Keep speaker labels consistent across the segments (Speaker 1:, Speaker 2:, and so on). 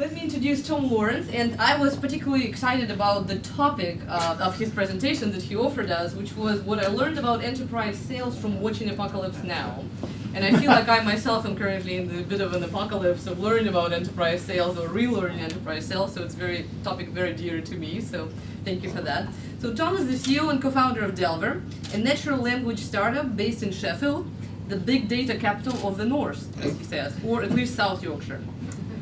Speaker 1: Let me introduce Tom Lawrence, and I was particularly excited about the topic of his presentation that he offered us, which was what I learned about enterprise sales from watching Apocalypse Now. And I feel like I myself am currently in a bit of an apocalypse of learning about enterprise sales or relearning enterprise sales, so it's a topic very dear to me, so thank you for that. So Tom is the CEO and co-founder of Delver, a natural language startup based in Sheffield, the big data capital of the North, as he says, or at least South Yorkshire.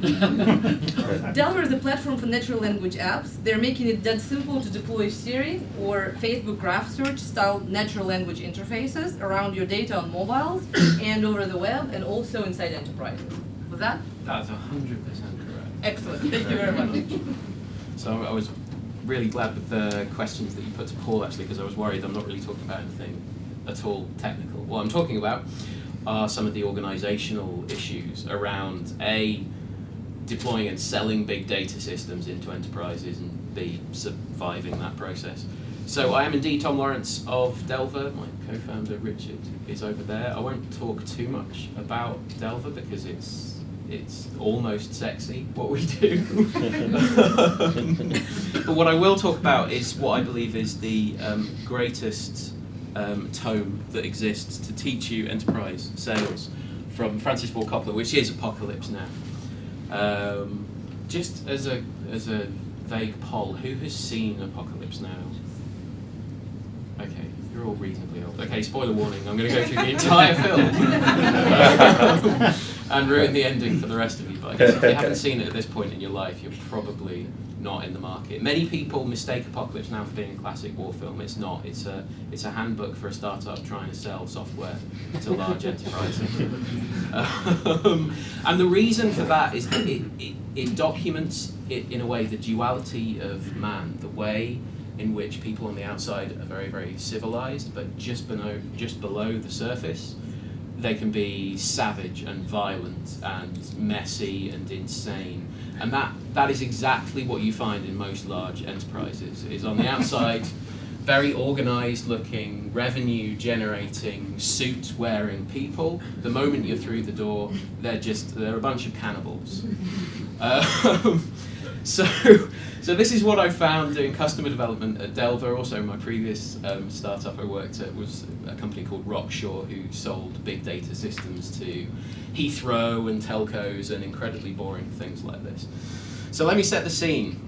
Speaker 1: Delver is a platform for natural language apps. They're making it that simple to deploy Siri or Facebook graph search style natural language interfaces around your data on mobiles and over the web and also inside enterprises. Was that?
Speaker 2: That's 100% correct.
Speaker 1: Excellent. Thank you very much.
Speaker 2: So I was really glad with the questions that you put to Paul, actually, because I was worried I'm not really talking about anything at all technical. What I'm talking about are some of the organizational issues around A, deploying and selling big data systems into enterprises, and B, surviving that process. So I am indeed Tom Lawrence of Delver. My co-founder Richard is over there. I won't talk too much about Delver because it's almost sexy what we do. But what I will talk about is what I believe is the greatest tome that exists to teach you enterprise sales from Francis Ford Coppola, which is Apocalypse Now. Just as a vague poll, who has seen Apocalypse Now? Okay, you're all reasonably old. Okay, spoiler warning, I'm going to go through the entire film and ruin the ending for the rest of you. But I guess if you haven't seen it at this point in your life, you're probably not in the market. Many people mistake Apocalypse Now for being a classic war film. It's not. It's a handbook for a startup trying to sell software to large enterprises. And the reason for that is that it documents in a way the duality of man, the way in which people on the outside are very, very civilized, but just below the surface, they can be savage and violent and messy and insane. And that is exactly what you find in most large enterprises, is on the outside, very organized looking, revenue generating, suit wearing people. The moment you're through the door, they're a bunch of cannibals. So this is what I found doing customer development at Delver. Also, my previous startup I worked at was a company called Rockshaw, who sold big data systems to Heathrow and telcos and incredibly boring things like this. So let me set the scene.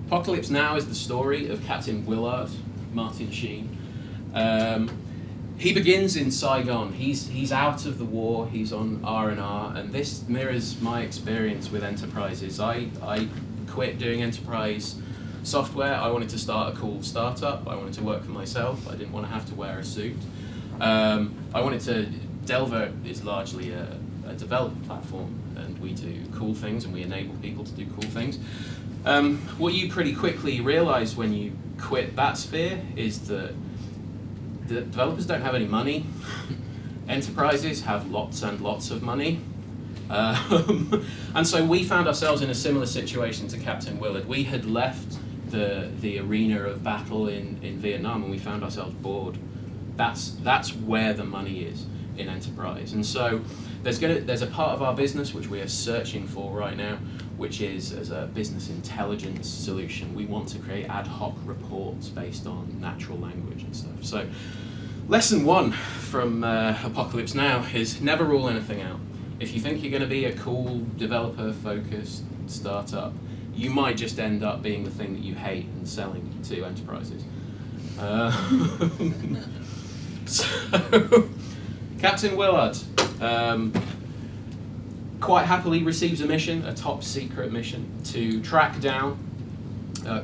Speaker 2: Apocalypse Now is the story of Captain Willard, Martin Sheen. He begins in Saigon. He's out of the war. He's on R&R, and this mirrors my experience with enterprises. I quit doing enterprise software. I wanted to start a cool startup. I wanted to work for myself. I didn't want to have to wear a suit. Delver is largely a development platform, and we do cool things, and we enable people to do cool things. What you pretty quickly realize when you quit that sphere is that the developers don't have any money. Enterprises have lots and lots of money. And so we found ourselves in a similar situation to Captain Willard. We had left the arena of battle in Vietnam, and we found ourselves bored. That's where the money is in enterprise. And so there's a part of our business which we are searching for right now, which is as a business intelligence solution. We want to create ad hoc reports based on natural language and stuff. So lesson 1 from Apocalypse Now is never rule anything out. If you think you're going to be a cool developer-focused startup, you might just end up being the thing that you hate and selling to enterprises. So, Captain Willard quite happily receives a mission, a top secret mission, to track down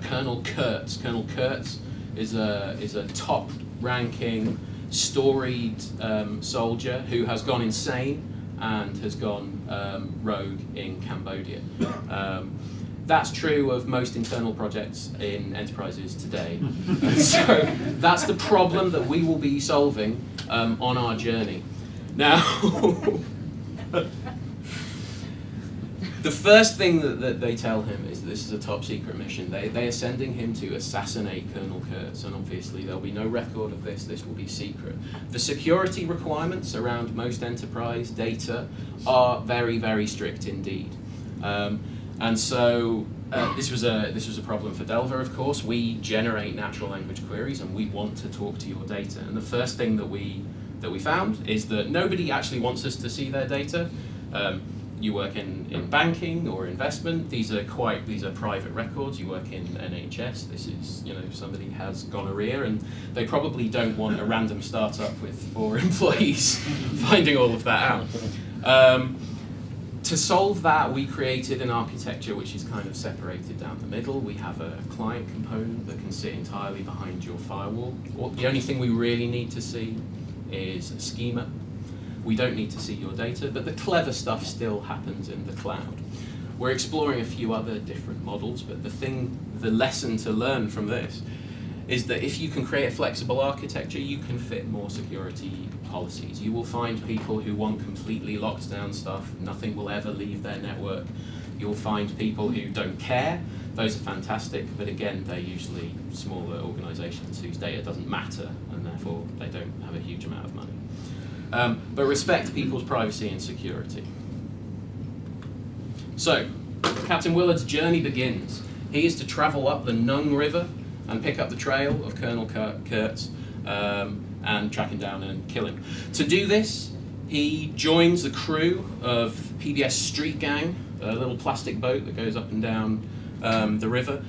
Speaker 2: Colonel Kurtz. Colonel Kurtz is a top-ranking, storied soldier who has gone insane and has gone rogue in Cambodia. That's true of most internal projects in enterprises today. So that's the problem that we will be solving on our journey. Now, the first thing that they tell him is that this is a top secret mission. They are sending him to assassinate Colonel Kurtz, and obviously there'll be no record of this. This will be secret. The security requirements around most enterprise data are very, very strict indeed. And so this was a problem for Delver, of course. We generate natural language queries, and we want to talk to your data. And the first thing that we found is that nobody actually wants us to see their data. You work in banking or investment. These are private records. You work in NHS. This is, somebody has gonorrhea, and they probably don't want a random startup with 4 employees finding all of that out. To solve that, we created an architecture which is kind of separated down the middle. We have a client component that can sit entirely behind your firewall. The only thing we really need to see is a schema. We don't need to see your data, but the clever stuff still happens in the cloud. We're exploring a few other different models, but the lesson to learn from this is that if you can create a flexible architecture, you can fit more security policies. You will find people who want completely locked down stuff. Nothing will ever leave their network. You'll find people who don't care. Those are fantastic, but again, they're usually smaller organizations whose data doesn't matter, and therefore they don't have a huge amount of money. But respect people's privacy and security. So, Captain Willard's journey begins. He is to travel up the Nung River and pick up the trail of Colonel Kurtz and track him down and kill him. To do this, he joins the crew of PBS Street Gang, a little plastic boat that goes up and down the river,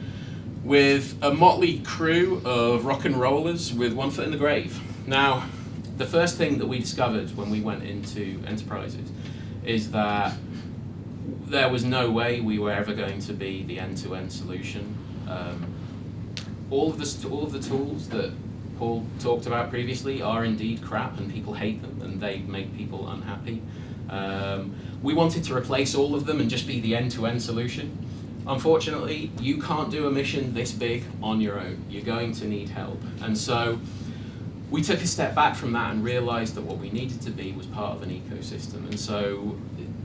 Speaker 2: with a motley crew of rock and rollers with one foot in the grave. Now, the first thing that we discovered when we went into enterprises is that there was no way we were ever going to be the end-to-end solution. All of the tools that Paul talked about previously are indeed crap, and people hate them, and they make people unhappy. We wanted to replace all of them and just be the end-to-end solution. Unfortunately, you can't do a mission this big on your own. You're going to need help. And so we took a step back from that and realized that what we needed to be was part of an ecosystem. And so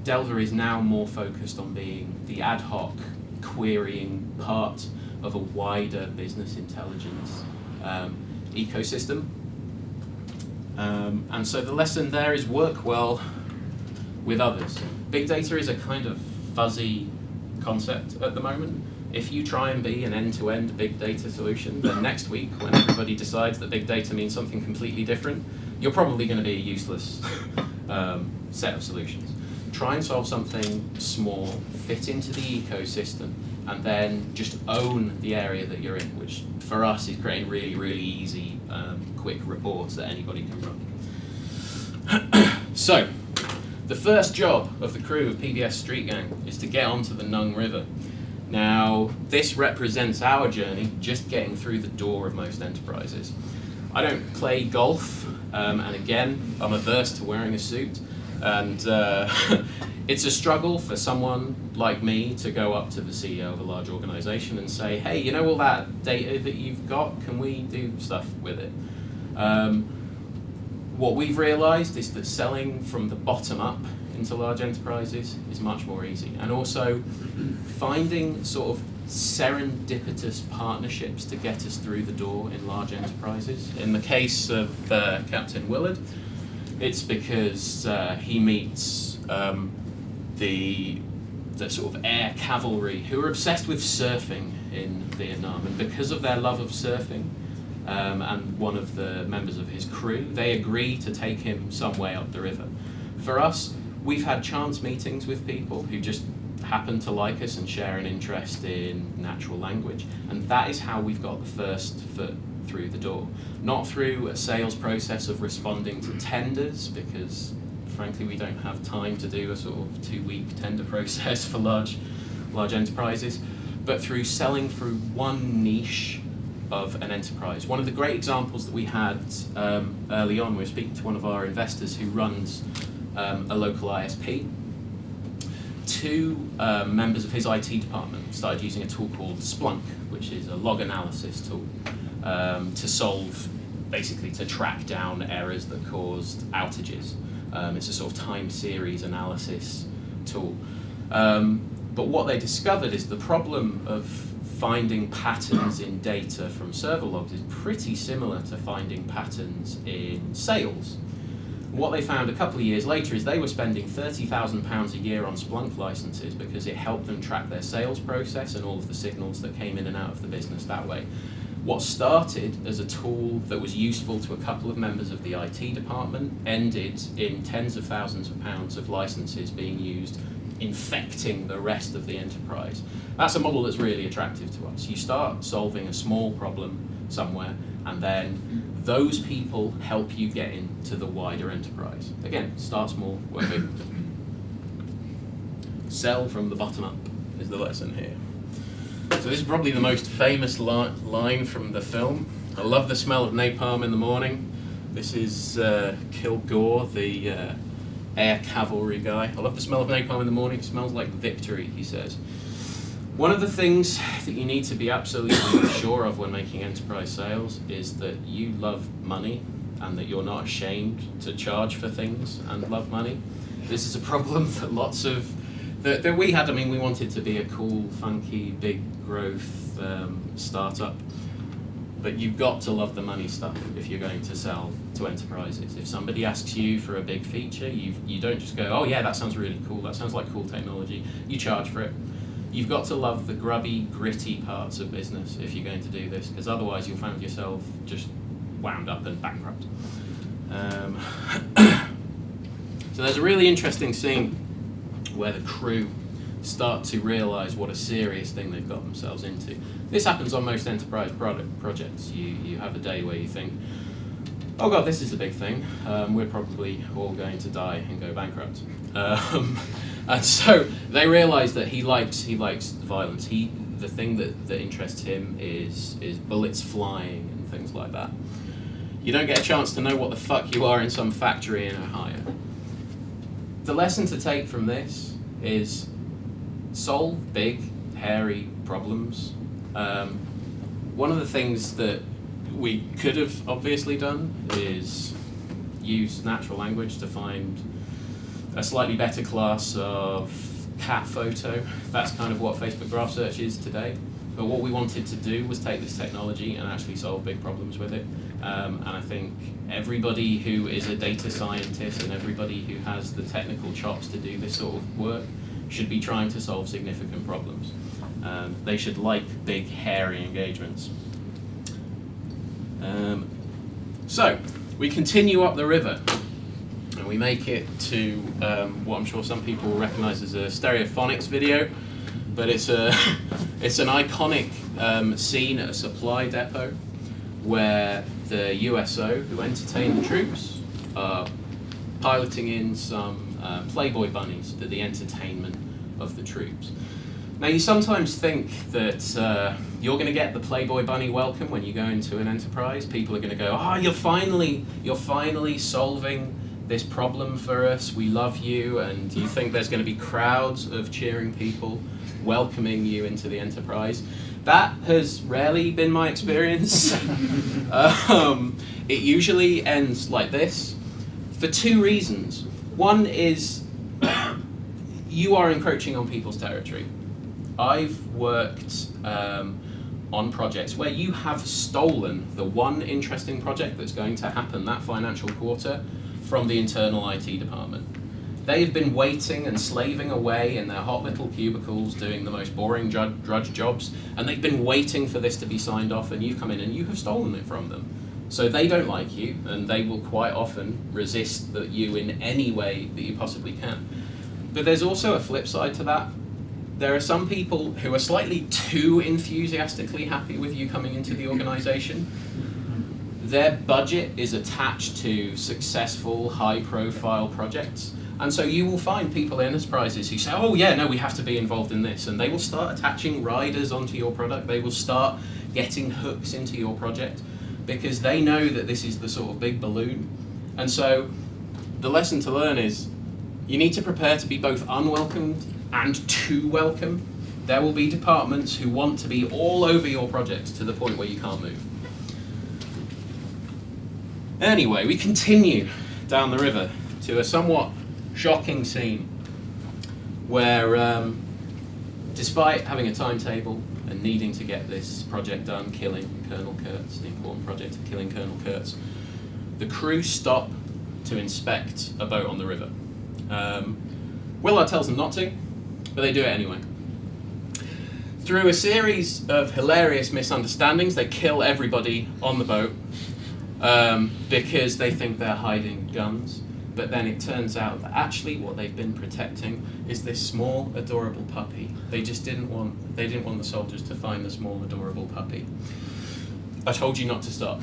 Speaker 2: Delver is now more focused on being the ad hoc querying part of a wider business intelligence ecosystem. And so the lesson there is work well with others. Big data is a kind of fuzzy concept at the moment. If you try and be an end-to-end big data solution, then next week, when everybody decides that big data means something completely different, you're probably going to be a useless set of solutions. Try and solve something small, fit into the ecosystem, and then just own the area that you're in, which for us is creating really, really easy, quick reports that anybody can run. So, the first job of the crew of PBS Street Gang is to get onto the Nung River. Now, this represents our journey just getting through the door of most enterprises. I don't play golf, and again, I'm averse to wearing a suit, and it's a struggle for someone like me to go up to the CEO of a large organization and say, hey, you know all that data that you've got, can we do stuff with it? What we've realized is that selling from the bottom up into large enterprises is much more easy. And also finding sort of serendipitous partnerships to get us through the door in large enterprises. In the case of Captain Willard, it's because he meets the sort of air cavalry who are obsessed with surfing in Vietnam. And because of their love of surfing, and one of the members of his crew, they agree to take him some way up the river. For us, we've had chance meetings with people who just happen to like us and share an interest in natural language, and that is how we've got the first foot through the door. Not through a sales process of responding to tenders, because frankly we don't have time to do a sort of 2-week tender process for large enterprises, but through selling through one niche of an enterprise. One of the great examples that we had early on, we were speaking to one of our investors who runs a local ISP. 2 members of his IT department started using a tool called Splunk, which is a log analysis tool, to solve, basically to track down errors that caused outages. It's a sort of time series analysis tool. But what they discovered is the problem of finding patterns in data from server logs is pretty similar to finding patterns in sales. What they found a couple of years later is they were spending £30,000 a year on Splunk licenses because it helped them track their sales process and all of the signals that came in and out of the business that way. What started as a tool that was useful to a couple of members of the IT department ended in tens of thousands of pounds of licenses being used, infecting the rest of the enterprise. That's a model that's really attractive to us. You start solving a small problem somewhere, and then those people help you get into the wider enterprise. Again, start small, work big. Sell from the bottom up is the lesson here. So this is probably the most famous line from the film. I love the smell of napalm in the morning. This is Kilgore, the air cavalry guy. I love the smell of napalm in the morning. It smells like victory, he says. One of the things that you need to be absolutely sure of when making enterprise sales is that you love money and that you're not ashamed to charge for things and love money. This is a problem that lots of, that we had. I mean, we wanted to be a cool, funky, big growth startup, but you've got to love the money stuff if you're going to sell to enterprises. If somebody asks you for a big feature, you don't just go, oh yeah, that sounds really cool, that sounds like cool technology. You charge for it. You've got to love the grubby, gritty parts of business if you're going to do this, because otherwise you'll find yourself just wound up and bankrupt. So there's a really interesting scene where the crew start to realise what a serious thing they've got themselves into. This happens on most enterprise projects. You have a day where you think, oh god, this is a big thing. We're probably all going to die and go bankrupt. And so they realise that he likes violence. The thing that interests him is bullets flying and things like that. You don't get a chance to know what the fuck you are in some factory in Ohio. The lesson to take from this is solve big, hairy problems. One of the things that we could have obviously done is use natural language to find a slightly better class of cat photo. That's kind of what Facebook graph search is today. But what we wanted to do was take this technology and actually solve big problems with it. And I think everybody who is a data scientist and everybody who has the technical chops to do this sort of work should be trying to solve significant problems. They should like big, hairy engagements. So, we continue up the river. And we make it to what I'm sure some people will recognise as a Stereophonics video, but it's an iconic scene at a supply depot where the USO, who entertain the troops, are piloting in some Playboy bunnies for the entertainment of the troops. Now you sometimes think that you're going to get the Playboy bunny welcome when you go into an enterprise. People are going to go, oh, you're finally solving this problem for us, we love you, and you think there's going to be crowds of cheering people welcoming you into the enterprise. That has rarely been my experience. It usually ends like this for two reasons. One is you are encroaching on people's territory. I've worked on projects where you have stolen the one interesting project that's going to happen that financial quarter from the internal IT department. They've been waiting and slaving away in their hot little cubicles doing the most boring drudge jobs, and they've been waiting for this to be signed off, and you come in and you have stolen it from them. So they don't like you, and they will quite often resist you in any way that you possibly can. But there's also a flip side to that. There are some people who are slightly too enthusiastically happy with you coming into the organization. Their budget is attached to successful, high-profile projects. And so you will find people in enterprises who say, oh yeah, no, we have to be involved in this. And they will start attaching riders onto your product. They will start getting hooks into your project because they know that this is the sort of big balloon. And so the lesson to learn is you need to prepare to be both unwelcomed and too welcome. There will be departments who want to be all over your project to the point where you can't move. Anyway, we continue down the river to a somewhat shocking scene where Despite having a timetable and needing to get this project done, killing Colonel Kurtz, the important project of killing Colonel Kurtz, the crew stop to inspect a boat on the river. Willard tells them not to, but they do it anyway. Through a series of hilarious misunderstandings, they kill everybody on the boat because they think they're hiding guns. But then it turns out that actually what they've been protecting is this small, adorable puppy. They didn't want the soldiers to find the small, adorable puppy. I told you not to stop.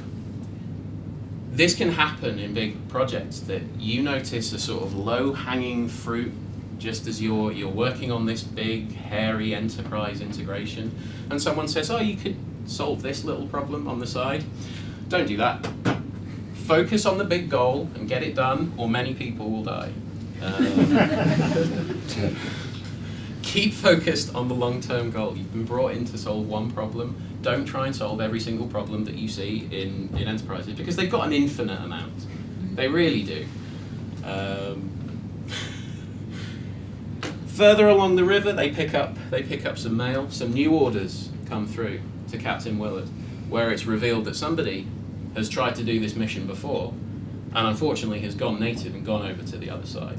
Speaker 2: This can happen in big projects, that you notice a sort of low-hanging fruit just as you're working on this big, hairy enterprise integration, and someone says, oh, you could solve this little problem on the side. Don't do that. Focus on the big goal and get it done, or many people will die. Keep focused on the long-term goal. You've been brought in to solve one problem. Don't try and solve every single problem that you see in enterprises, because they've got an infinite amount. They really do. Further along the river, they pick up some mail. Some new orders come through to Captain Willard, where it's revealed that somebody has tried to do this mission before, and unfortunately has gone native and gone over to the other side.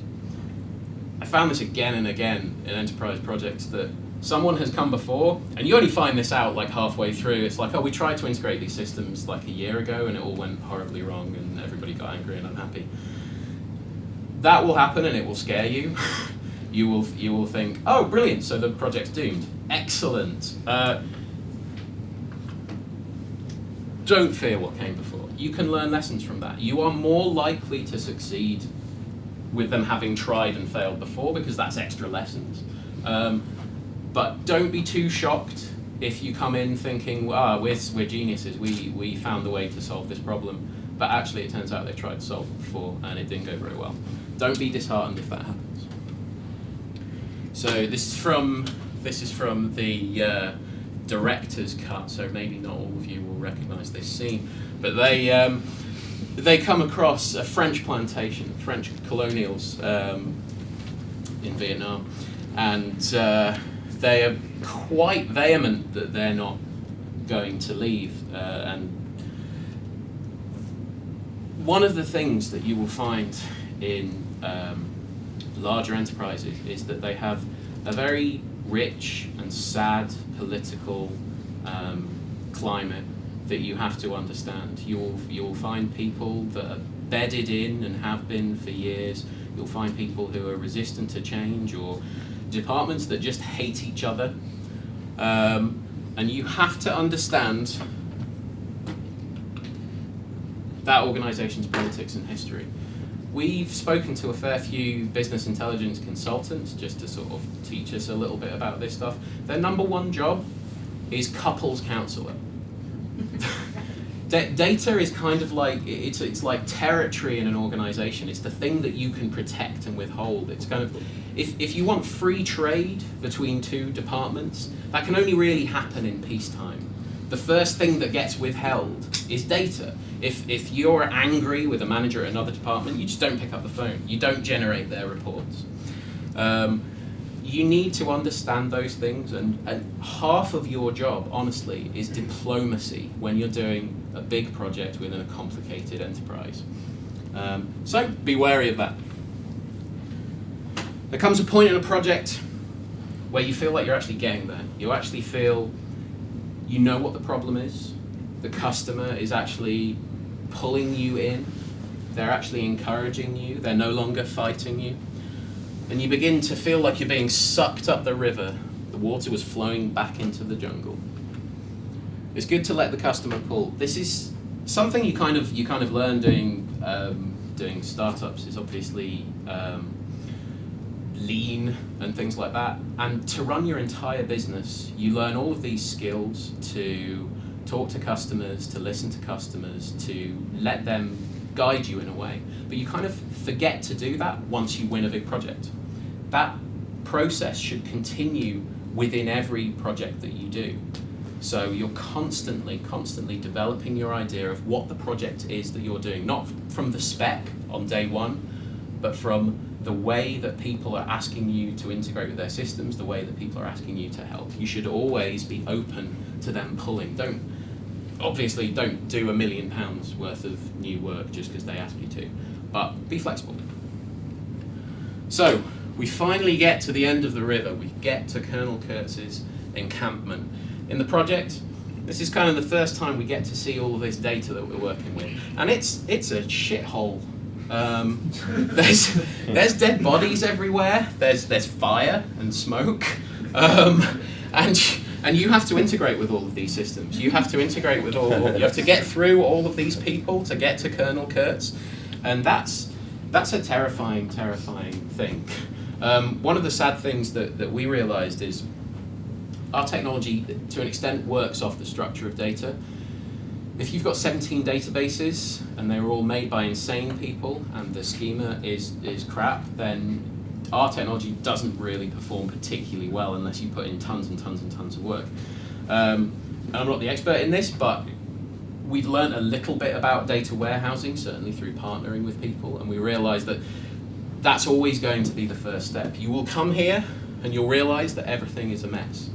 Speaker 2: I found this again and again in enterprise projects, that someone has come before, and you only find this out like halfway through. It's like, oh, we tried to integrate these systems like a year ago, and it all went horribly wrong, and everybody got angry and unhappy. That will happen, and it will scare you. You will think, oh, brilliant, so the project's doomed. Excellent. Don't fear what came before. You can learn lessons from that. You are more likely to succeed with them having tried and failed before, because that's extra lessons. But don't be too shocked if you come in thinking, we're geniuses, we found the way to solve this problem, but actually it turns out they tried to solve it before and it didn't go very well. Don't be disheartened if that happens. So this is from the director's cut, so maybe not all of you will recognise this scene, but they come across a French plantation, French colonials in Vietnam, and they are quite vehement that they're not going to leave. And one of the things that you will find in larger enterprises is that they have a very rich and sad political climate that you have to understand. You'll find people that are bedded in and have been for years. You'll find people who are resistant to change, or departments that just hate each other. And you have to understand that organisation's politics and history. We've spoken to a fair few business intelligence consultants just to sort of teach us a little bit about this stuff. Their number one job is couples counsellor. Data is kind of like, it's like territory in an organisation. It's the thing that you can protect and withhold. It's kind of, if you want free trade between two departments, that can only really happen in peacetime. The first thing that gets withheld is data. If you're angry with a manager at another department, you just don't pick up the phone. You don't generate their reports. You need to understand those things, and half of your job, honestly, is diplomacy when you're doing a big project within a complicated enterprise. So be wary of that. There comes a point in a project where you feel like you're actually getting there. You actually feel you know what the problem is. The customer is actually pulling you in. They're actually encouraging you. They're no longer fighting you. And you begin to feel like you're being sucked up the river. The water was flowing back into the jungle. It's good to let the customer pull. This is something you kind of learn doing startups. Is obviously lean and things like that. And to run your entire business, you learn all of these skills to talk to customers, to listen to customers, to let them guide you in a way. But you kind of forget to do that once you win a big project. That process should continue within every project that you do. So you're constantly developing your idea of what the project is that you're doing, not from the spec on day one, but from the way that people are asking you to integrate with their systems, the way that people are asking you to help. You should always be open to them pulling. Obviously don't do £1 million worth of new work just because they ask you to, but be flexible. So we finally get to the end of the river. We get to Colonel Kurtz's encampment. In the project, this is kind of the first time we get to see all of this data that we're working with, and it's a shithole. There's dead bodies everywhere. There's fire and smoke, and you have to integrate with all of these systems. You have to integrate with all. You have to get through all of these people to get to Colonel Kurtz, and that's a terrifying thing. One of the sad things that we realized is our technology, to an extent, works off the structure of data. If you've got 17 databases and they're all made by insane people and the schema is crap, then our technology doesn't really perform particularly well unless you put in tons and tons and tons of work. And I'm not the expert in this, but we've learned a little bit about data warehousing, certainly through partnering with people, and we realize that that's always going to be the first step. You will come here and you'll realize that everything is a mess.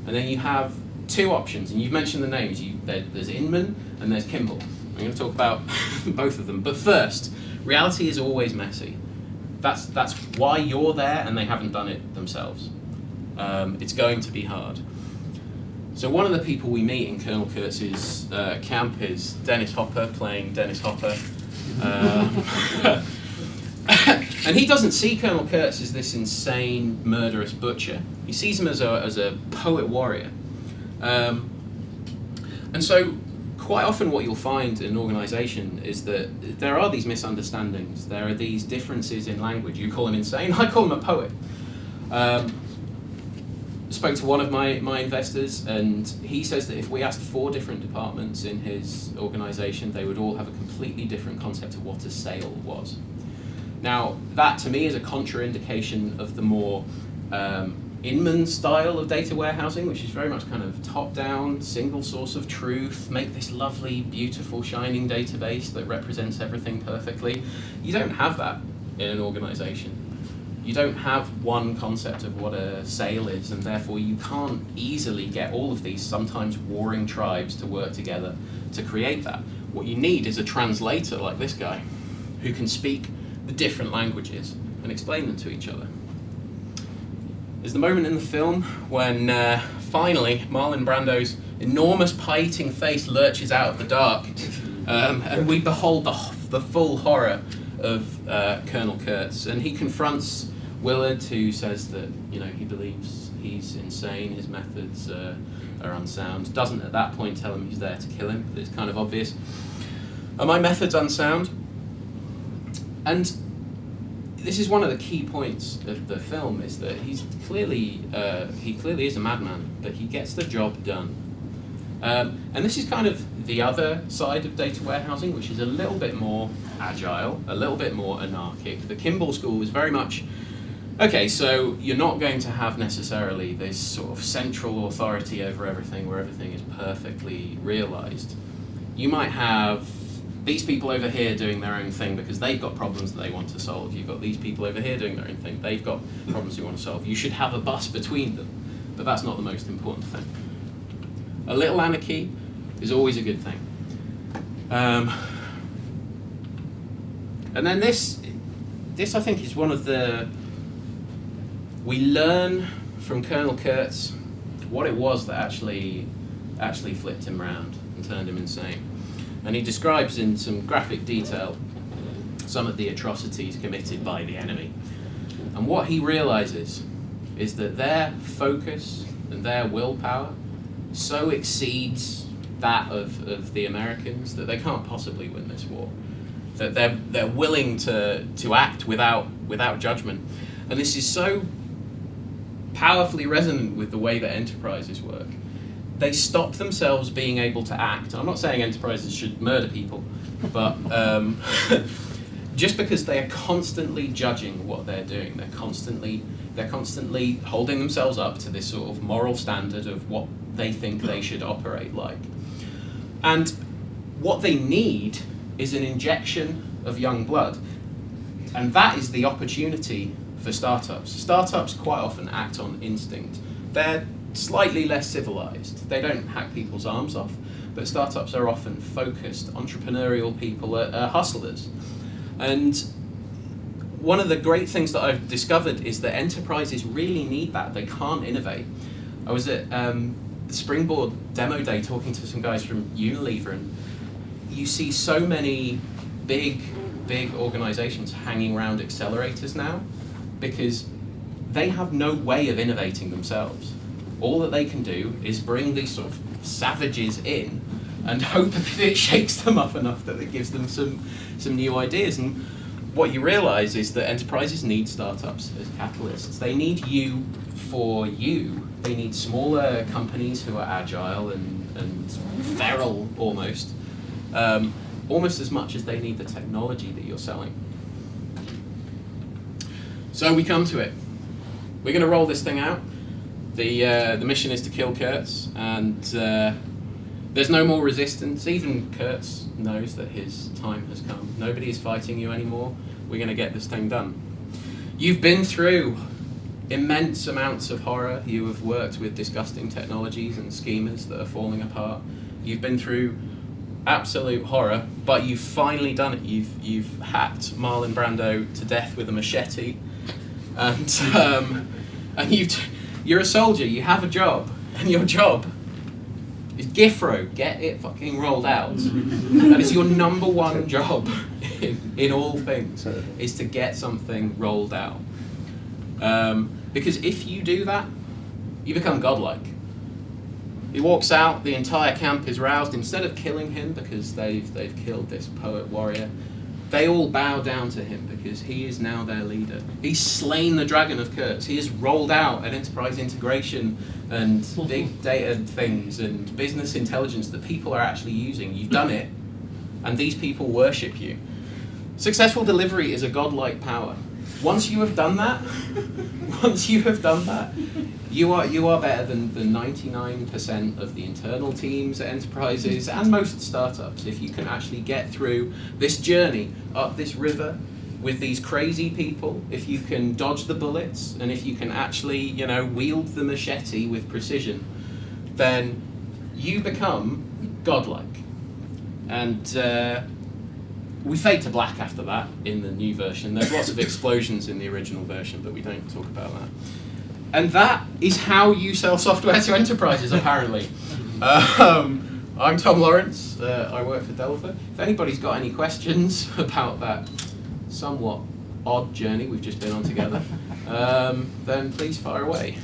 Speaker 2: And then you have two options, and you've mentioned the names. There's Inman and there's Kimball. I'm going to talk about both of them. But first, reality is always messy. That's why you're there, and they haven't done it themselves. It's going to be hard. So one of the people we meet in Colonel Kurtz's camp is Dennis Hopper, playing Dennis Hopper. And he doesn't see Colonel Kurtz as this insane, murderous butcher. He sees him as a poet warrior. And so quite often what you'll find in an organisation is that there are these misunderstandings. There are these differences in language. You call him insane, I call him a poet. Spoke to one of my investors, and he says that if we asked 4 different departments in his organisation, they would all have a completely different concept of what a sale was. Now, that to me is a contraindication of the more Inman style of data warehousing, which is very much kind of top-down, single source of truth, make this lovely, beautiful, shining database that represents everything perfectly. You don't have that in an organisation. You don't have one concept of what a sale is, and therefore you can't easily get all of these sometimes warring tribes to work together to create that. What you need is a translator like this guy, who can speak the different languages and explain them to each other. There's the moment in the film when finally Marlon Brando's enormous pie-eating face lurches out of the dark, and we behold the full horror of Colonel Kurtz, and he confronts Willard, who says that he believes he's insane, his methods are unsound. Doesn't at that point tell him he's there to kill him, but it's kind of obvious. Are my methods unsound? And this is one of the key points of the film, is that he clearly is a madman, but he gets the job done. And this is kind of the other side of data warehousing, which is a little bit more agile, a little bit more anarchic. The Kimball school was very much, okay, so you're not going to have necessarily this sort of central authority over everything where everything is perfectly realized. You might have these people over here doing their own thing because they've got problems that they want to solve. You've got these people over here doing their own thing. They've got problems you want to solve. You should have a bus between them, but that's not the most important thing. A little anarchy is always a good thing. And then this I think is one of the... We learn from Colonel Kurtz what it was that actually flipped him around and turned him insane. And he describes in some graphic detail some of the atrocities committed by the enemy. And what he realizes is that their focus and their willpower so exceeds that of the Americans that they can't possibly win this war. That they're willing to act without judgment. And this is so powerfully resonant with the way that enterprises work. They stop themselves being able to act. I'm not saying enterprises should murder people, but just because they are constantly judging what they're doing, they're constantly holding themselves up to this sort of moral standard of what they think they should operate like. And what they need is an injection of young blood. And that is the opportunity for startups. Startups quite often act on instinct. They're slightly less civilized. They don't hack people's arms off, but startups are often focused, entrepreneurial people, hustlers. And one of the great things that I've discovered is that enterprises really need that. They can't innovate. I was at the Springboard demo day talking to some guys from Unilever, and you see so many big organizations hanging around accelerators now because they have no way of innovating themselves. All that they can do is bring these sort of savages in and hope that it shakes them up enough that it gives them some new ideas. And what you realize is that enterprises need startups as catalysts. They need you for you. They need smaller companies who are agile and feral almost as much as they need the technology that you're selling. So we come to it. We're going to roll this thing out. The mission is to kill Kurtz, and there's no more resistance. Even Kurtz knows that his time has come. Nobody is fighting you anymore. We're going to get this thing done. You've been through immense amounts of horror. You have worked with disgusting technologies and schemers that are falling apart. You've been through absolute horror, but you've finally done it. You've hacked Marlon Brando to death with a machete, and you're a soldier. You have a job, and your job is GIFRO. Get it fucking rolled out. That is your number one job in all things, is to get something rolled out. Because if you do that, you become godlike. He walks out, the entire camp is roused. Instead of killing him because they've killed this poet warrior, they all bow down to him because he is now their leader. He's slain the dragon of Kurtz. He has rolled out an enterprise integration and big data things and business intelligence that people are actually using. You've done it, and these people worship you. Successful delivery is a godlike power. Once you have done that, you are better than the 99% of the internal teams at enterprises and most startups. If you can actually get through this journey up this river with these crazy people, if you can dodge the bullets, and if you can actually, wield the machete with precision, then you become godlike. And we fade to black after that in the new version. There's lots of explosions in the original version, but we don't talk about that. And that is how you sell software to enterprises, apparently. I'm Tom Lawrence. I work for Delver. If anybody's got any questions about that somewhat odd journey we've just been on together, then please fire away.